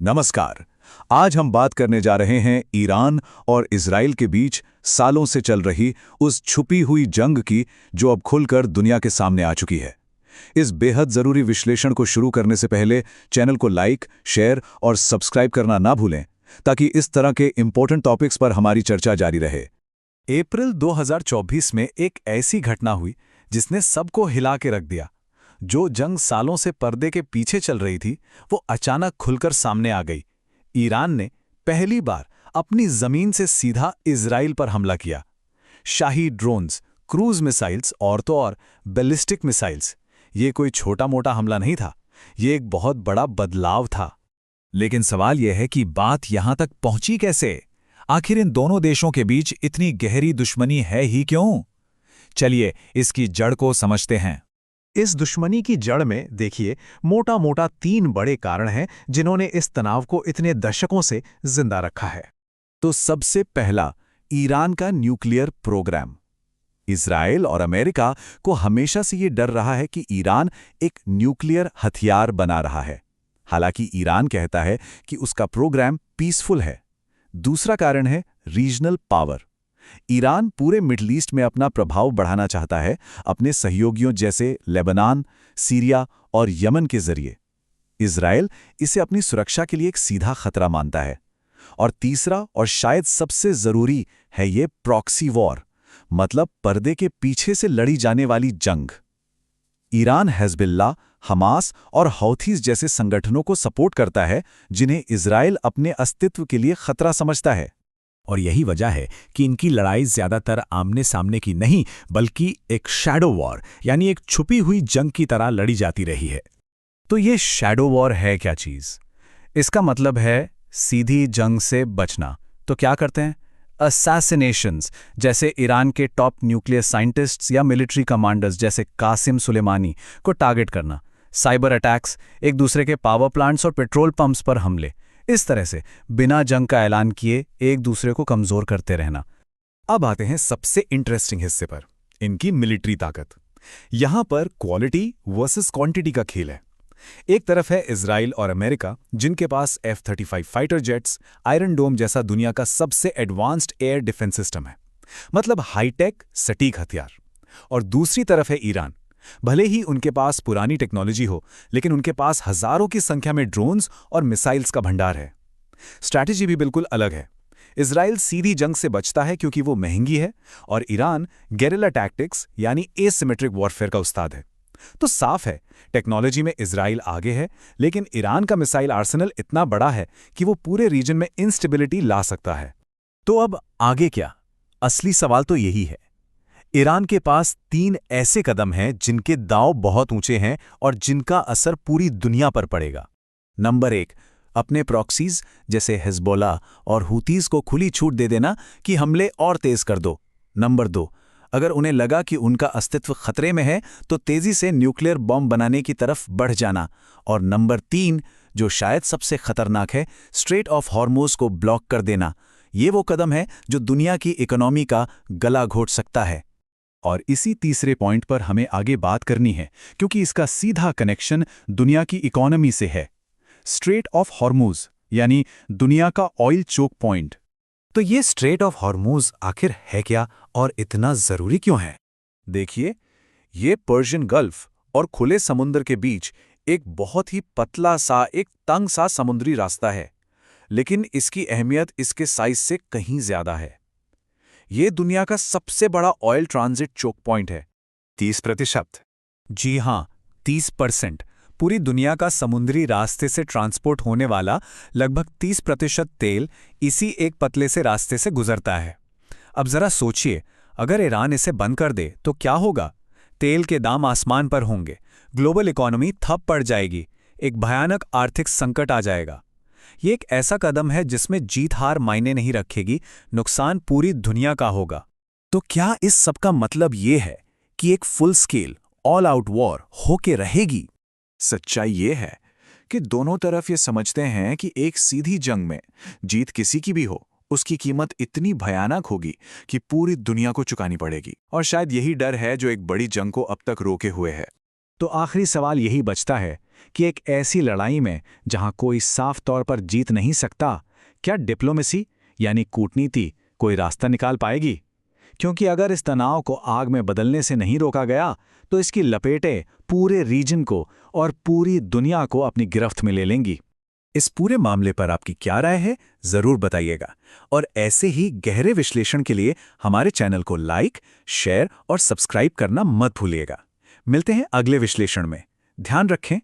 नमस्कार। आज हम बात करने जा रहे हैं ईरान और इजराइल के बीच सालों से चल रही उस छुपी हुई जंग की जो अब खुलकर दुनिया के सामने आ चुकी है। इस बेहद जरूरी विश्लेषण को शुरू करने से पहले चैनल को लाइक, शेयर और सब्सक्राइब करना ना भूलें ताकि इस तरह के इंपॉर्टेंट टॉपिक्स पर हमारी चर्चा जारी रहे। अप्रैल 2024 में एक ऐसी घटना हुई जिसने सबको हिला के रख दिया। जो जंग सालों से पर्दे के पीछे चल रही थी वो अचानक खुलकर सामने आ गई। ईरान ने पहली बार अपनी जमीन से सीधा इजराइल पर हमला किया। शाही ड्रोन्स, क्रूज मिसाइल्स और तो और बैलिस्टिक मिसाइल्स। ये कोई छोटा मोटा हमला नहीं था, ये एक बहुत बड़ा बदलाव था। लेकिन सवाल यह है कि बात यहां तक पहुंची कैसे? आखिर इन दोनों देशों के बीच इतनी गहरी दुश्मनी है ही क्यों? चलिए इसकी जड़ को समझते हैं। इस दुश्मनी की जड़ में देखिए मोटा मोटा 3 बड़े कारण हैं जिन्होंने इस तनाव को इतने दशकों से जिंदा रखा है। तो सबसे पहला, ईरान का न्यूक्लियर प्रोग्राम। इजराइल और अमेरिका को हमेशा से ये डर रहा है कि ईरान एक न्यूक्लियर हथियार बना रहा है। हालांकि ईरान कहता है कि उसका प्रोग्राम पीसफुल है। दूसरा कारण है रीजनल पावर। ईरान पूरे मिडल ईस्ट में अपना प्रभाव बढ़ाना चाहता है, अपने सहयोगियों जैसे लेबनान, सीरिया और यमन के जरिए। इजराइल इसे अपनी सुरक्षा के लिए एक सीधा खतरा मानता है। और तीसरा और शायद सबसे जरूरी है ये प्रॉक्सी वॉर, मतलब पर्दे के पीछे से लड़ी जाने वाली जंग। ईरान हिज़्बुल्लाह, हमास और हौथीज जैसे संगठनों को सपोर्ट करता है जिन्हें इजराइल अपने अस्तित्व के लिए खतरा समझता है। और यही वजह है कि इनकी लड़ाई ज्यादातर आमने सामने की नहीं बल्कि एक शैडो वॉर यानी एक छुपी हुई जंग की तरह लड़ी जाती रही है। तो ये शैडो वॉर है क्या चीज? इसका मतलब है सीधी जंग से बचना। तो क्या करते हैं? असैसिनेशंस, जैसे ईरान के टॉप न्यूक्लियर साइंटिस्ट्स या मिलिट्री कमांडर्स जैसे कासिम सुलेमानी को टारगेट करना। साइबर अटैक्स, एक दूसरे के पावर प्लांट्स और पेट्रोल पंप्स पर हमले। इस तरह से बिना जंग का ऐलान किए एक दूसरे को कमजोर करते रहना। अब आते हैं सबसे इंटरेस्टिंग हिस्से पर, इनकी मिलिट्री ताकत। यहां पर क्वालिटी वर्सेस क्वांटिटी का खेल है। एक तरफ है इजराइल और अमेरिका जिनके पास F-35 फाइटर जेट्स, आयरन डोम जैसा दुनिया का सबसे एडवांस्ड एयर डिफेंस सिस्टम है, मतलब हाईटेक सटीक हथियार। और दूसरी तरफ है ईरान। भले ही उनके पास पुरानी टेक्नोलॉजी हो, लेकिन उनके पास हजारों की संख्या में ड्रोन्स और मिसाइल्स का भंडार है। स्ट्रैटेजी भी बिल्कुल अलग है। इजराइल सीधी जंग से बचता है क्योंकि वो महंगी है, और ईरान गेरिल्ला टैक्टिक्स यानी एसिमेट्रिक वॉरफेयर का उस्ताद है। तो साफ है, टेक्नोलॉजी में इजराइल आगे है, लेकिन ईरान का मिसाइल आर्सेनल इतना बड़ा है कि वो पूरे रीजन में इंस्टेबिलिटी ला सकता है। तो अब आगे क्या? असली सवाल तो यही है। ईरान के पास 3 ऐसे कदम हैं जिनके दांव बहुत ऊंचे हैं और जिनका असर पूरी दुनिया पर पड़ेगा। नंबर 1, अपने प्रॉक्सीज जैसे हिज़्बुल्लाह और हूतीज को खुली छूट दे देना कि हमले और तेज कर दो। नंबर 2, अगर उन्हें लगा कि उनका अस्तित्व खतरे में है तो तेजी से न्यूक्लियर बॉम्ब बनाने की तरफ बढ़ जाना। और नंबर 3, जो शायद सबसे खतरनाक है, स्ट्रेट ऑफ हॉर्मुज़ को ब्लॉक कर देना। ये वो कदम है जो दुनिया की इकोनॉमी का गला घोट सकता है। और इसी तीसरे पॉइंट पर हमें आगे बात करनी है क्योंकि इसका सीधा कनेक्शन दुनिया की इकोनॉमी से है। स्ट्रेट ऑफ हॉर्मुज़ यानी दुनिया का ऑयल चोक पॉइंट। तो ये स्ट्रेट ऑफ हॉर्मुज़ आखिर है क्या और इतना जरूरी क्यों है? देखिए, ये पर्शियन गल्फ और खुले समुद्र के बीच एक बहुत ही पतला सा, एक तंग सा समुद्री रास्ता है, लेकिन इसकी अहमियत इसके साइज से कहीं ज्यादा है। ये दुनिया का सबसे बड़ा ऑयल ट्रांजिट चोक पॉइंट है। 30%। जी हां, 30%। पूरी दुनिया का समुद्री रास्ते से ट्रांसपोर्ट होने वाला लगभग 30% तेल इसी एक पतले से रास्ते से गुजरता है। अब जरा सोचिए, अगर ईरान इसे बंद कर दे तो क्या होगा? तेल के दाम आसमान पर होंगे, ग्लोबल इकोनॉमी ठप पड़ जाएगी, एक भयानक आर्थिक संकट आ जाएगा। ये एक ऐसा कदम है जिसमें जीत हार मायने नहीं रखेगी, नुकसान पूरी दुनिया का होगा। तो क्या इस सब का मतलब ये है कि एक full scale all out war होके रहेगी? सच्चाई ये है कि दोनों तरफ ये समझते हैं कि एक सीधी जंग में जीत किसी की भी हो, उसकी कीमत इतनी भयानक होगी कि पूरी दुनिया को चुकानी पड़ेगी। और शायद यही डर है जो एक बड़ी जंग को अब तक रोके हुए है। तो आखिरी सवाल यही बचता है कि एक ऐसी लड़ाई में जहां कोई साफ तौर पर जीत नहीं सकता, क्या डिप्लोमेसी यानी कूटनीति कोई रास्ता निकाल पाएगी? क्योंकि अगर इस तनाव को आग में बदलने से नहीं रोका गया तो इसकी लपेटें पूरे रीजन को और पूरी दुनिया को अपनी गिरफ्त में ले लेंगी। इस पूरे मामले पर आपकी क्या राय है, जरूर बताइएगा। और ऐसे ही गहरे विश्लेषण के लिए हमारे चैनल को लाइक, शेयर और सब्सक्राइब करना मत भूलिएगा। मिलते हैं अगले विश्लेषण में। ध्यान रखें।